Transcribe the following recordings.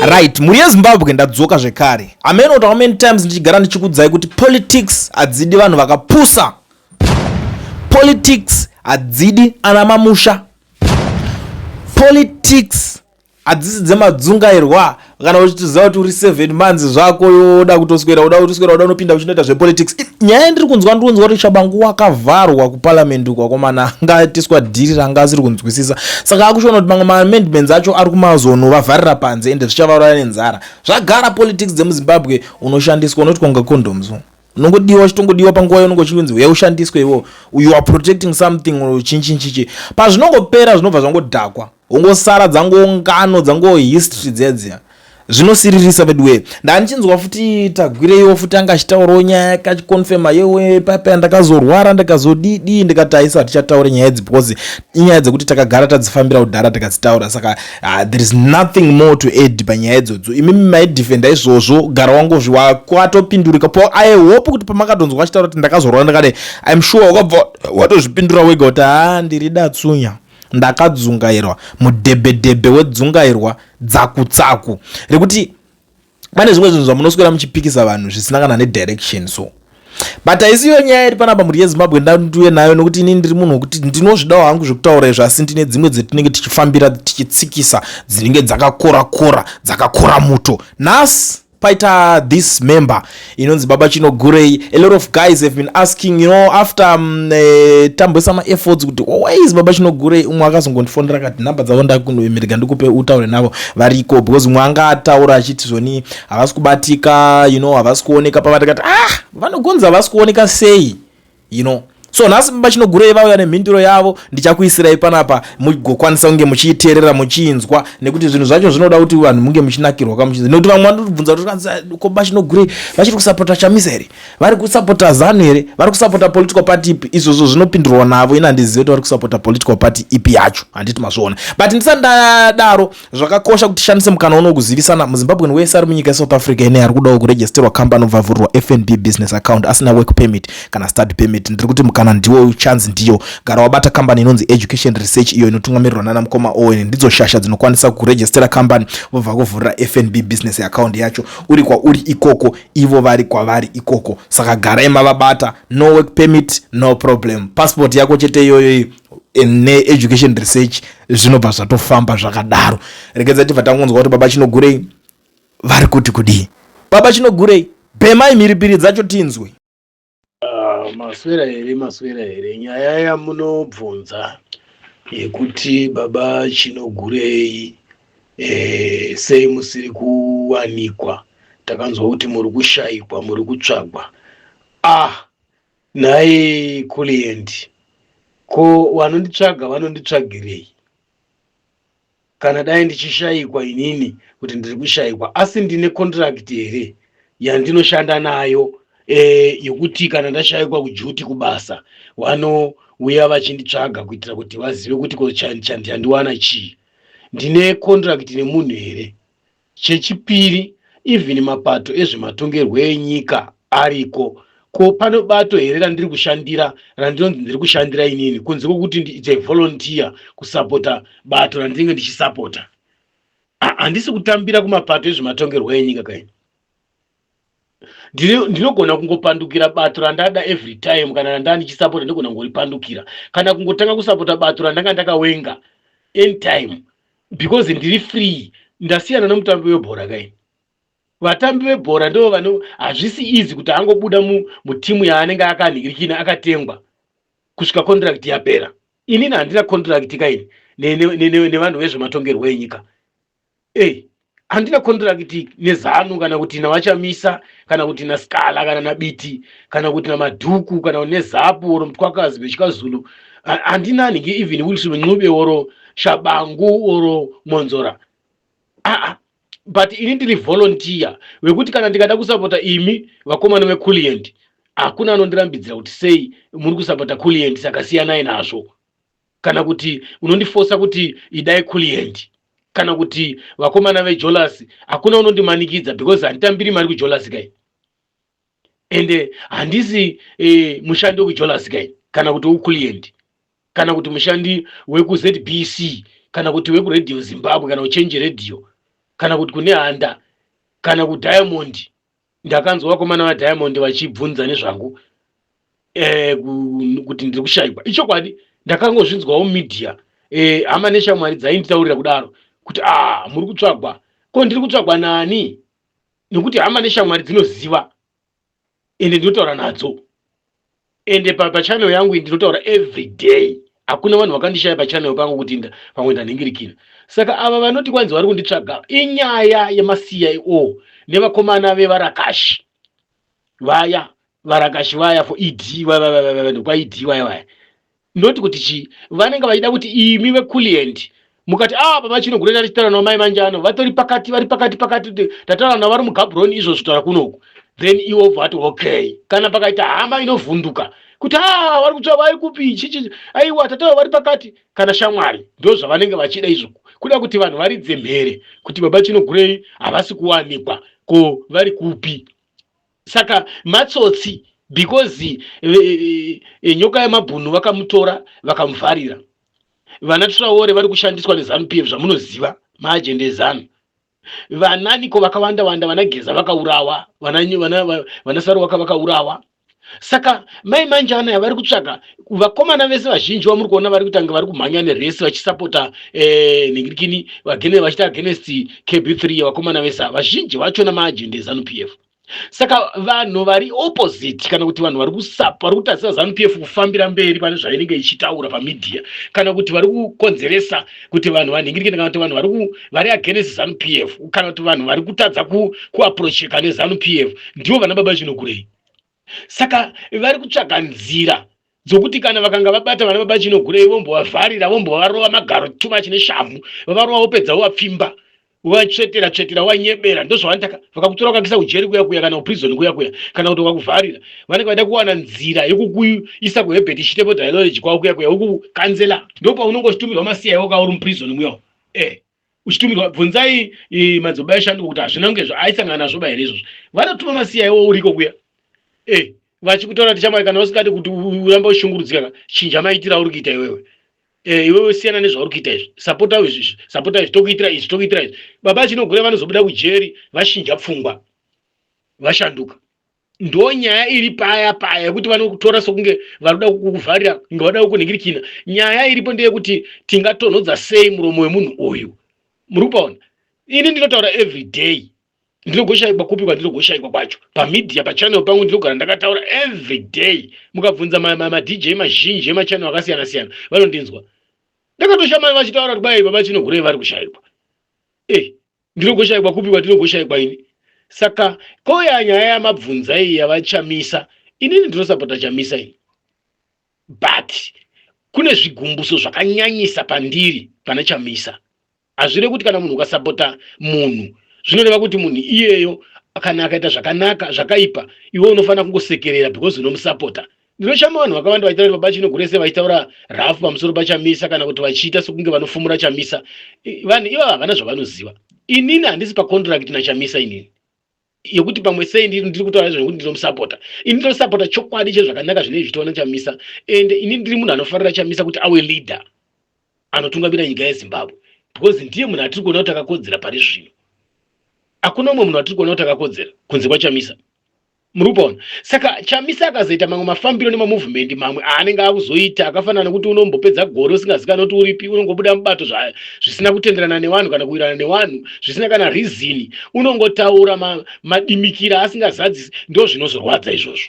Right, muri yeZimbabwe ndadzoka zvekare. Ameno how many times ndichigara ndichikudzai kuti politics adzidi vanhu vakapusa. Politics adzidi ana mamusha. Politics adzisi dzemadzungairwa kana uchitiziva kuti uri 7 months zvako yoda kutoswera uda unopinda uchinoita zvepolitics. Nyaya ndiri kunzwa kuti Shabangu wakavharwa kuparliament kwakomana ngatiswa dhiri ranga asiri kunzwisisa. Saka akushona kuti mamwe amendments acho ari kumazono vavharira panze ende zvichavauraya nenzara. Zvagara politics dzemuZimbabwe unoshandiswa unoti kunga condoms. Unongodiwa chitongodiwa panguva yaunongochinzi uya ushandiswe iwo. You are protecting something chinchinchichi. Pazvinongopera zvinobva zvangodhakwa. Ungosara dzangongano dzango history dzedzia. Zvinosiririsa bedwe. Ndanichinzwa futi tagwireiwo futi angachitaurawo nyaya yakachikonfirma yewe papa ndakazorwara ndakazodidi ndikati aisa tichataura nyaya idzi because inyaya dzekuti takagara tadzifambira kudhara takadzitaura. Saka there is nothing more to add panyaya idzodzo. Imimi maidefenda izvozvo gara wangu zviwatopindurika po. I hope kuti pamakadonzwa achitaura kuti ndakazorwara ndakade I'm sure wakabva watozvipindura wega kuti ndiri datsunya ndakadzungairwa mudhebhedhebhe wedzungairwa dzakutsaku rekuti pane zvimwe zvinhu zvamunoswera muchipikisa vanhu zvisina kana nedirection. So but aisiyo nyaya iri panapa muri yeZimbabwe ndanduye nayo nokuti ini ndiri munhu wekuti ndinozvidawo hangu zvekutaura izvo asi ndine dzimwe dzetinenge tichifambira tichitsikisa dzinenge dzakakora dzakakora muto. Nhasi paita this member inonzi Baba Chinogurei. A lot of guys have been asking, after tambwesa ma-efforts kuti why is Baba Chinogurei umwe akazongondifondera kati nhamba dzavo ndakundoemereka ndikupe utaure navo variko because umwe anga ataura achiti zvoni havasi kubatika havasi kuoneka pavati kati vanogonza havasi kuoneka sei so nhasi Baba Chinogurei vauya nemhinduro yavo ndichakuisirai panapa mugokwanisa kunge muchiiteerera muchinzwa nekuti zvinhu zvacho zvinoda kuti vanhu munge muchinakirwa kamuchinzwa nekuti vamwe vanobvunza kuti ko Baba Chinogurei vachiri kusapota chamisa here vari kusapota ZANU here vari kusapota political party ipi izvozvo zvinopindurwa navo ina handizive kuti vari kusapota political party ipi yacho handiti mazviona but ndisandadaro zvakakosha kuti shandise mukana uno kuzivisana muZimbabwe wese ari munyika yeSouth Africa ine ari kudawo kuregisterwa company obvavhurwa FNB business account asina work permit kana study permit ndiri kuti mukana ndiwo chance ndiyo gara wabata company inonzi Education Research iyo inotungamirirwa nana Mukoma Owen ndidzo shasha dzinokwanisa kuregistera company vobva kuvhurira FNB business account yacho uri kwauri ikoko ivo vari kwavari ikoko. Saka garai mavabata, no work permit no problem, passport yako chete iyoyo ne-Education Research zvinobva zvatofamba zvakadaro. Rekedza tibva tangonzwa kuti Baba Chinogurei vari kuti kudii. Baba Chinogurei bhemai mhiripiri dzacho tinzwe. Maswera here nyaya yamunobvunza yekuti Baba Chinogurei sei musiri kuwanikwa, takanzwa kuti muri kushayikwa muri kutsvagwa. Nhaye client ko vanonditsvaga vanonditsvagirei kana dai ndichishayikwa inini kuti ndiri kushayikwa asi ndine contract here yandinoshanda nayo yekuti kana ndashayikwa kujuti kubasa vanouya vachinditsvaga kuitira kuti vazive kuti chandiwana chii. Ndine contract nemunhu here. Chechipiri, even mapato ezvematongerwo enyika ariko ko pano bato here randiri kushandira randinonzi ndiri kushandira inini kunze kwokuti it's a volunteer kusapota bato randinenge ndichisapota. Handisi kutambira kumapato ezvematongerwo enyika kaini. Ndinogona kungopandukira bato randada every time kana randanda ndichisapota ndogona kungoripandukira kana kungotanga kusapota bato randanga ndakawenga anytime because ndiri free. Ndasiyana nomutambi webhora kaini. Vatambi vebhora ndo hazvisi easy kuti angobuda mutimu yaanenge akanhirikina akatengwa kusvika contract yapera. Inini handina contract kaini nevanhu vezvematongerwo enyika. Handina contract neZANU kana kuti navachamisa kana kuti naSkala kana naBiti kana kuti naMadhuku kana neZAPU oro Mutwakazi vechikaZulu. Handina ninge even Wilson Ncube oro Shabangu oro Monzora. But ini ndiri volunteer wekuti kana ndikada kusapota imi vakomana veCulient hakuna anondirambidzira kuti sei muri kusapota Culient saka siyanai nazvo, kana kuti unondifosa kuti idai Culient, kana kuti vakomana veJolas hakuna unondimanikidza because handitambiri mari kuJolas kai ende handisi mushandi wekuJolas kai kana kuti weCulient kana kuti mushandi wekuZBC kana kuti wekuRadio Zimbabwe kana uChange Radio. kana kuti kune handa kana ku Diamond. Ndakanzwa vakomana va Diamond vachibvunza nezvangu kuti ndiri kushayikwa. Ichokwadi ndakangozvinzwawo media hama neshamwari dzainditaurira kudaro kuti muri kutsvagwa. Ko ndiri kutsvagwa nani? Nekuti hama neshamwari dzinoziva ende ndinotaura nadzo. Ende pachannel yangu ndinotaura every day. Hakuna vanhu vakandishaya pachannel pangu kuti pamwe ndanhingirikira. Saka ava vanoti kwanzi vari kunditsvaga inyaya yema-CIO nevakomana vevarakashi vaya varakashi vaya for ED kwa ED vaya noti kuti chi vanenge vachida kuti imi veCoolant mukati pamachino gurenda richitaura namai manjano vari pakati tataura navo vari muGaborone izvo zvitaura kunoku, then iwo vati okay. Kana pakaita hama inovhunduka kuti vari kutsva vari kupi chichi aiwa tataura vari pakati kana shamwari, ndo zvavanenge vachida izvo, kuda kuti vanhu varidze mhere kuti baba Chinogurei havasi kuwanikwa ko vari kupi. Saka matsotsi because nyoka yemabhunu vakamutora vakamuvharira. Vana Traore vari kushandiswa neZANU-PF zvamunoziva maajende ezANU. Vananiko vakawanda wanda, vanageza vakaurawa, vana Saruwaka vakaurawa. Saka mai manjana yavari kutsvaga vakomana vese vazhinji vamuri kuona vari kutanga vari kumhanya neresi vachisapota nhingirikini vachita against KB3 vakomana vese vazhinji vachona maajende ezANU-PF. Saka vanhu vari opposite kana kuti vanhu vari kutarisira ZANU-PF kufambira mberi pane zvainenge ichitaura pamedia kana kuti vari kukonzeresa kuti vanhu vanhingirikane kana kuti vanhu vari against ZANU-PF kana kuti vanhu vari kutadza kuapproacheka neZANU-PF ndivo vana baba Chinogurei. Saka vari kutsvaga nzira dzokuti kana vakanga vabata vana baba Chinogurei vombovavharira vombovarova magaro chuma chine shamhu vavarova vopedza vapfimba vatsvetera wanyebera ndozvavanotaka vakakutora vakakisa kujeri kuya kana kuprison kuya kana kuti vakuvharira vanenge vaida kuwana nzira yokukuisa kuhebheti ichitepo dialogy kwavo kuya yokukanzela. Ndo paunongoshitumirwa masiyawo kauri muprison muyawo uchitumirwa bvunzai madzoba eshanduka kuti hazvina kunge aisangana nazvo bairi izvozvo vanotuma masiyawo uriko kuya vachikutaura tichamai kana usingadi kuti uramba ushungurudzika chinja maitira uri kuita iwewe iwewe siyana nezvauri kuita izvi sapota izvi tokuitira izvi. Baba Chinogurei vanozobuda kujeri vashinja pfungwa vashanduka. Ndo nyaya iri paya yekuti vanokutora sokunge varikuda kukuvharira kunge vada kukunhingirikina. Nyaya iripo ndeyekuti tingatonhodza sei muromo wemunhu uyu. Muri kupaona ini ndinotaura every day, ndinogoshayikwa kupi kwandinogoshayikwa kwacho pamedia pachannel pangu ndinogara ndakataura every day. Mukabvunza madj mazhinji emachannel akasiyana siyana vanondinzwa ndakatoshama vachitaura kuti bai baba Chinogurei vari kushayikwa. Ndinogoshayikwa kupi kwandinogoshayikwa ini. Saka koya nyaya yamabvunza iyi yavachamisa inini ndinosapota chamisa ini, but kune zvigumbuso zvakanyanyisa pandiri pana chamisa. Hazvire kuti kana munhu ukasapota munhu zvinoreva kuti munhu iyeyo kana akaita zvakanaka zvakaipa iwe unofanira kungosekerera because unomusapota. Ndinoshama vanhu vakawanda vachitaura baba Chinogurei vachitaura rafu pamusoro pachamisa kana kuti vachiita sokunge vanofumura chamisa. Vanhu iva havana zvavanoziva. Inini handisi pacontract nachamisa inini yekuti pamwe sei ndiri kutaura zvekuti ndinomusapota. Ini ndinosapota chokwadi chezvakanaka zvinenge zvichiitwa nachamisa, ende ini ndiri munhu anofarira chamisa kuti awe leader anotungamira nyika yeZimbabwe because ndiye munhu atiri kuona kuti akakodzera pari zvino. Hakuna umwe munhu atiri kuona kuti akakodzera kunze kwachamisa. Muri kupaona. Saka chamisa akazoita mamwe mafambiro nemamovement mamwe aanenge akuzoita akafanana nekuti unombopedza gore usingazikani kuti uripi, unongobuda mubato zvisina kutenderana nevanhu kana kuwirirana nevanhu zvisina kana reason, unongotaura madimikira asingazadzisi. Ndo zvinozorwadza izvozvo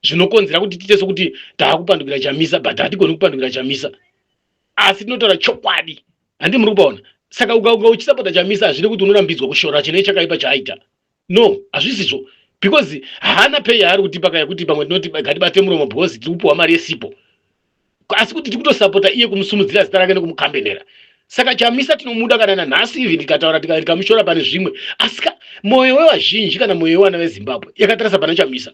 zvinokonzera kuti tiite sokuti taakupandukira chamisa but hatigoni kupandukira chamisa, asi tinotaura chokwadi. Handi muri kupaona. Saka uka uchisapota chamisa hazvidi kuti unorambidzwa kushora chine chakaipa chaaita. No, hazvisizvo. Because haana pay yaari kutipa kaya kuti pamwe tinoti ngatibate muromo because tiri kupiwa mari yesipo, asi kuti tiri kutosapota iye kumusumudzira zita rake nekumukambenera. Saka chamisa tinomuda kana nanhasi even tikataura tikamushora pane zvimwe, asi mwoyo wevazhinji kana mwoyo wevana veZimbabwe yakatarisa pana chamisa.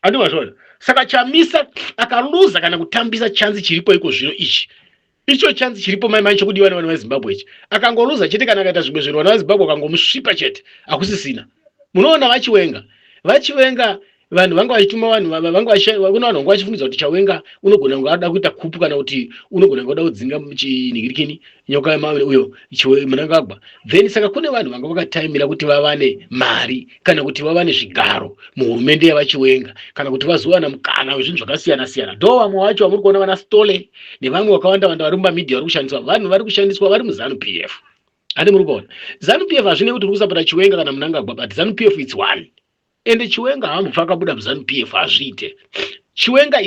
Andimazvona. Saka chamisa akaluza kana kutambisa chanzi chiripo iko zvino icho chanzi chiripo mai chokudiwa nevana veZimbabwe ichi akangoluza chete kana akaita zvimwe zvinhu vana veZimbabwe akangomusvipa chete hakusisina. Munoona vachiwenga vanhu vanga vachituma vanhu kuna vanhu vanga vachifungidzwa kuti Chawenga unogona kunge ada kuita kupu kana kuti unogona kunge ada kudzinga chinhingirikini nyoka uyo Mnangagwa. Then saka kune vanhu vanga vakataimira kuti vawane mari kana kuti vawane zvigaro muhurumende yavaChiwenga kana kuti vazowana mukana wezvinhu zvakasiyana siyana. Ndo vamwe vacho vamuri kuona vana Stole nevamwe vakawanda wanda vari mumamedia vari kushandiswa, vanhu vari kushandiswa vari muZanu PF. Andi muri kuona Zanu PF hazvine kuti uri kusapota Chiwenga kana Mnangagwa, but Zanu PF it's one. Ende Chiwenga hamubva akabuda muZanu PF hazviite. Chiwenga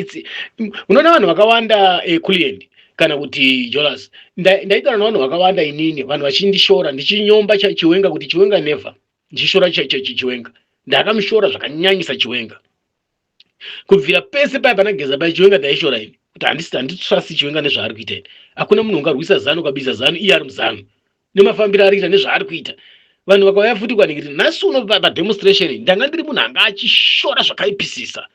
unoona vanhu vakawanda Kuliend kana kuti Jolas, ndaitaura navanhu vakawanda inini, vanhu vachindishora ndichinyomba Chiwenga kuti Chiwenga never, ndichishora Chiwenga, ndakamushora zvakanyanyisa Chiwenga kubvira pese paya panageza pa Chiwenga ndaishora ini kuti handitrasti Chiwenga nezvaari kuita ini. Hakuna munhu ungarwisa Zanu kabisa, Zanu iye ari muZanu nemafambiro ari kuita nezvaari kuita. Vanhu vakauya futi kwaningirira nhasi uno pademonstration ndanga ndiri munhu anga achishora zvakaipisisa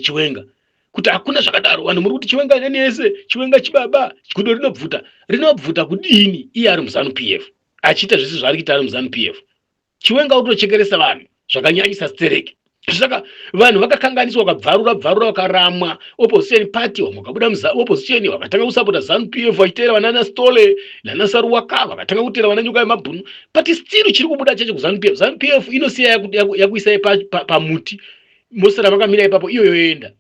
Chiwenga kuti hakuna zvakadaro, vanhu muri kuti Chiwenga neni yese, Chiwenga chibaba, gudo rinobvuta kudini iye ari muZanu PF achiita zvese zvaari kuita ari muZanu PF. Chiwenga utochekeresa vanhu zvakanyanyisa stereki. Saka vanhu vakakanganiswa vakabvarura vakaramwa opposition party, vamwe vakabuda opposition vakatanga kusapota Zanu PF vachiteera vanana Stole nana Saruwaka vakatanga kuteera vana Nyoka yeMabhunu, but still chiri kubuda chacho kuZanu PF. Zanu PF inosiya yakuisa pamuti mosara vakamira ipapo iyo yoenda,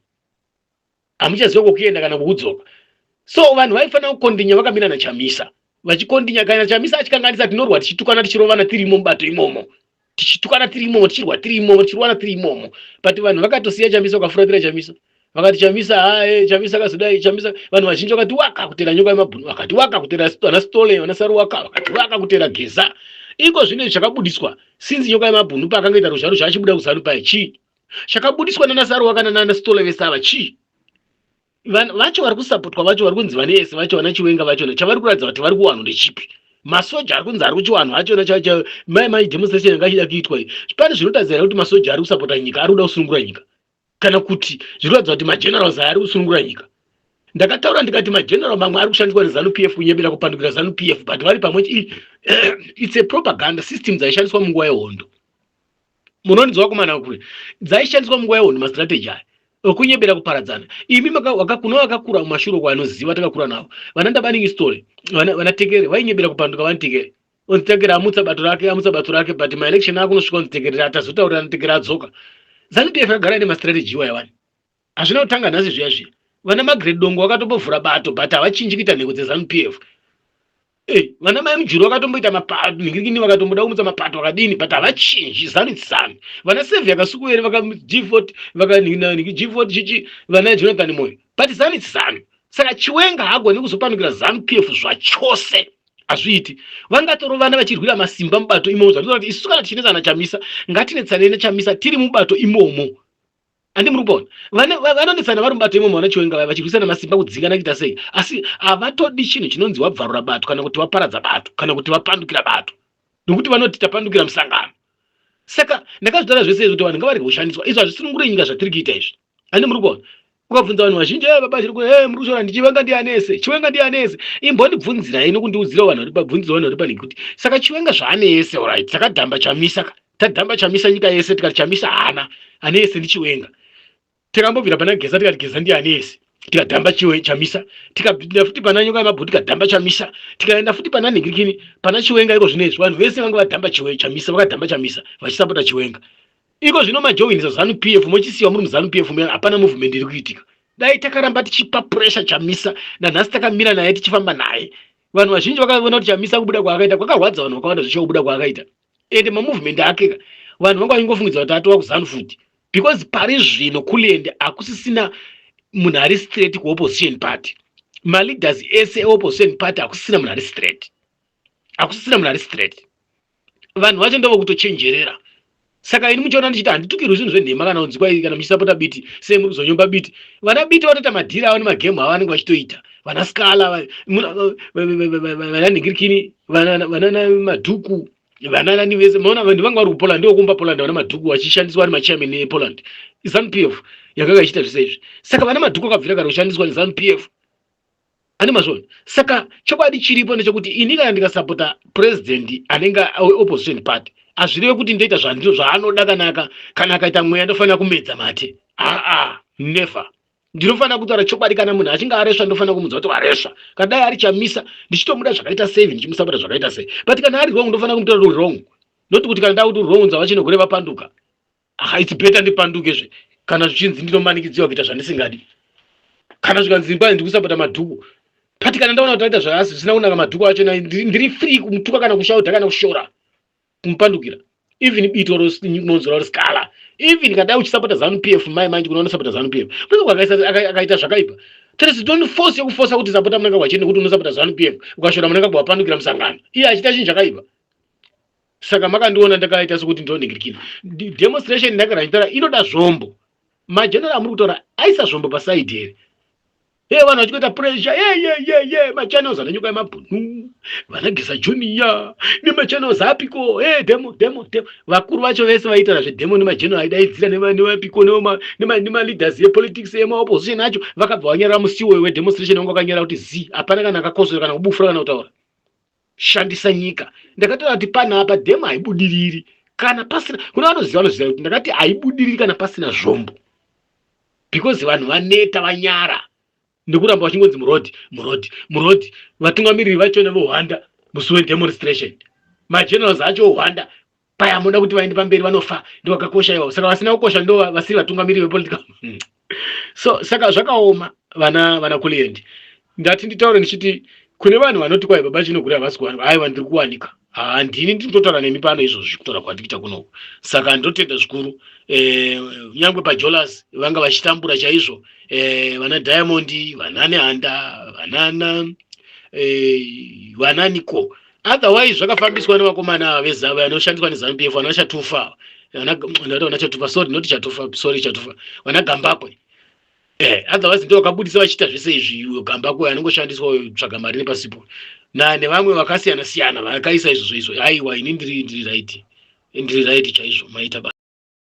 hamuchaziva kokuenda kana kudzoka. So vanhu vaifanira kukondinya vakamira naChamisa vachikondinya, kana Chamisa achikanganisa tinorwa tichitukana tichirovana tirimo mubato imomo, tichitukana tirimo tichirwa tirimo tichirwana tiri imomo, but vanhu vakatosiya Chamisa vakafuratira Chamisa vakati Chamisa kazodai Chamisa. Vanhu vazhinji vakati waka kutera Nyoka yeMabhunu, vakati waka kutera vana Stole vana Saruwaka, vakati waka kutera Geza. Iko zvine zvakabudiswa since Nyoka yeMabhunu pakangoita ruzharo zvachibuda kuZanu pai chii chakabudiswa nana Saruwaka nana Stole vese ava chii. Vanhu vacho vari kusapotwa vacho vari kunzi vanese vacho vana Chiwenga vachona chavari kuratidza kuti vari kuwanhu ndechipi. Masoja ari kunzi ari kuchiwanhu achona mai demonstration yanga ichida kuitwa iyi. Pane zvinotadzira kuti masoja ari kusapota nyika ari kuda kusunungura nyika kana kuti zvinoratidza kuti magenerals ari kusunungura nyika. Ndakataura ndikati mageneral mamwe ari kushandiswa neZanu PF kunyembera kupandukira Zanu PF, but vari pamwe it's a propaganda system dzaishandiswa munguva yehondo. Munonzwa kumana kure dzaishandiswa munguva yehondo mastrategy aya okunyembera kuparadzana. Imi kuna vakakura mumashuro kwanoziva takakura navo vana Ndabaningi Stole vana Tekere vainyembera kupanduka vani Tekere Tekere amutsa bato rake but maelection ako nosvika kunzi Tekere atazotaurira Tekere adzoka. Zanu PF agara ine mastrategy iwayo vanhu hazvina kutanga nhasi zviya vana Margaret Dongo vakatombovhura bato but havachinji kuita nhengo dzeZanu PF. Vana mai Mujuru vakatomboita mapato ningirikini vakatomboda kumutsa mapato vakadini but havachinji. Zanu it's Zanu. Vana Sevia Kasukuwere vaka G40 G40 chichi vana Jonathan Moyo, but Zanu it's Zanu. Saka Chiwenga hagoni kuzopandukira Zanu PF zvachose hazviiti. Vangatoro vana vachirwira masimba mubato imomo zvatoda kuti isu kana tichinetsana Chamisa ngatinetsane naChamisa tiri mubato imomo. Andi muri kuona vanonetsana vari mubato imomo vana Chiwenga vachirwisana masimba kudzingana kuita sei, asi havatodi chinhu chinonzi wabvarura bato kana kuti waparadza bato kana kuti wapandukira bato, nokuti vanoti tapandukira musangano. Saka ndakazvitaura zvese izvi kuti vanhu ngavarege kushandiswa izvo hazvisunungure nyika zvatiri kuita izvi. Andi muri kuona ukabvunza vanhu vazhinji baba chiri muri kushora Chiwenga ndianese Chiwenga ndianese imbondibvunzira ino kundiudzira vanhu vari pabvunzira vanhu vari panhingi kuti saka Chiwenga zvaanese alright takadhamba Chamisa tadhamba Chamisa nyika yese tikati Chamisa haana anese ndi Chiwenga. Tikambobvira pana Geza tikati Geza ndianese tikadhamba Chamisa, tikapinda futi pana Nyoka yeMabhunu tikadhamba Chamisa, tikaenda futi pana ningirikini pana Chiwenga. Iko zvinezvi vanhu vese vanga vadhamba Chamisa vakadhamba Chamisa vachisapota Chiwenga. Iko zvino majoinisa Zanu PF mochisiwa muri muZanu PF muyana hapana movement iri kuitika. Dai takaramba tichipa pressure Chamisa nanhasi takamira naye tichifamba naye. Vanhu vazhinji vakaona kuti Chamisa kubuda kwaakaita kwakarwadza vanhu vakawanda zveshe kubuda kwaakaita. Ende mamovement ake vanhu vanga vachingofungidza kuti atova kuZanu futi because pari zvino Kuliend hakusisina munhu ari straight kuopposition party. Maleaders ese opposition party hakusisina munhu ari straight, hakusisina munhu ari straight. Vanhu vacho ndova kutochenjerera. Saka ini muchiona ndichiti handitukirwi zvinhu zvenhema kana kunzi kwai kana muchisapota biti sei muri kuzonyomba biti. Vana biti vatoita madhiri avo nemagemu avo vanenge vachitoita. Vana Skala vana ningirikini vana Madhuku vana nani vese maona vanhu vanga vari kuPoland ndokumba Poland vana Madhuku vachishandiswa vari machairman ePoland. Zanu PF yakanga ichiita zvese izvi. Saka vana Madhuku akabvira kare kushandiswa neZanu PF. Ani mazvoni. Saka chokwadi chiripo ndechekuti ini kana ndikasapota president anenge opposition party azvireve kuti ndoita zvaanoda kana akaita mweya ndofanira kumedza mate. Never. Ndinofanira kutaura chokwadi. Kana munhu achinge aresva ndofanira kumudza kuti waresva. Kana dai ari chamisa ndichitomuda zvakaita sei ndichimusapota zvakaita sei. But kana ari wrong ndofanira kumutora kuti wrong. Not kuti kana ndakuti wrong unza vachinogore vapanduka. It's better ndipandukezve kana zvichinzi ndinomanikidziwa kuita zvandisingadi. Kana zvikanzi kwai ndikusapota madhuku. But kana ndaona kuti aita zvasi zvisina kunaka madhuku acho ndiri free kumutuka kana kushauta kana kushora kumupandukira. Even bito rinonzwa uri skala. Even kada uchisapota ZANU-PF mai manje kunoona sapota ZANU-PF. Pese akaita zvakaipa. Teresi don't force kuforsa kuti sapota munanga wachene kuti unosapota ZANU-PF ukashora munanga wapandukira musangano. Iye achita chinhu chakaipa. Saka makandiona ndakaita sokuti ndoningirikira. Demonstration ndakaranyitara inoda zvombo. Majenerali amuri kutaura aisa zvombo paside here. Vanhu vachikuita pressure machannels ananyuka yemabhunu vanageza junior nemachannels apiko demo vakuru vacho vese vaitara zvedemo nemajenerali aidaidzira nevapiko nemaleaders yepolitics emaopposition acho vakabva vanyarara musiwo wedemonstration wanga wakanyarara kuti hapana kana akakodzera kana kubufura kana kutaura shandisa nyika. Ndakataura kuti panapa demo haibudiriri kana pasina. Kuna vanoziva kuti ndakati haibudiriri kana pasina zvombo, because vanhu vaneta vanyara nekuramba vachingonzi murodhi. Vatungamiriri vachona vohwanda musi wedemonstration. Magenerals acho vohwanda paya muda kuti vaende pamberi vanofa ndo vakakosha ivo. Saka vasina kukosha ndo vasiri vatungamiriri vepolitical. So saka zvakaoma vana kulendi. Ndati nditaure ndichiti kune vanhu vanoti kwai baba chinogura havasi kuwanikwa. Aiwa ndiri kuwanika. Ndini ndinotaura nemi pano izvozvi kutaura kwandikuita kunoku. Saka ndotenda zvikuru. Nyangwe paJolas vanga vachitambura chaizvo. Vana Diamond, vana Nehanda, vana Niko. Otherwise zvakafambiswa nevakomana vezava vanoshandiswa neZANU-PF vana chatufa. Vana chatufa chatufa. Vana Gambakwe. Otherwise ndio vakabudisa vachita zvese izvi. Gambakwe anongoshandiswa tsvaga mari nepasipo. Nevamwe vakasiyana vakaisa izvozvo. Aiwa ini ndiri right chaizvo maita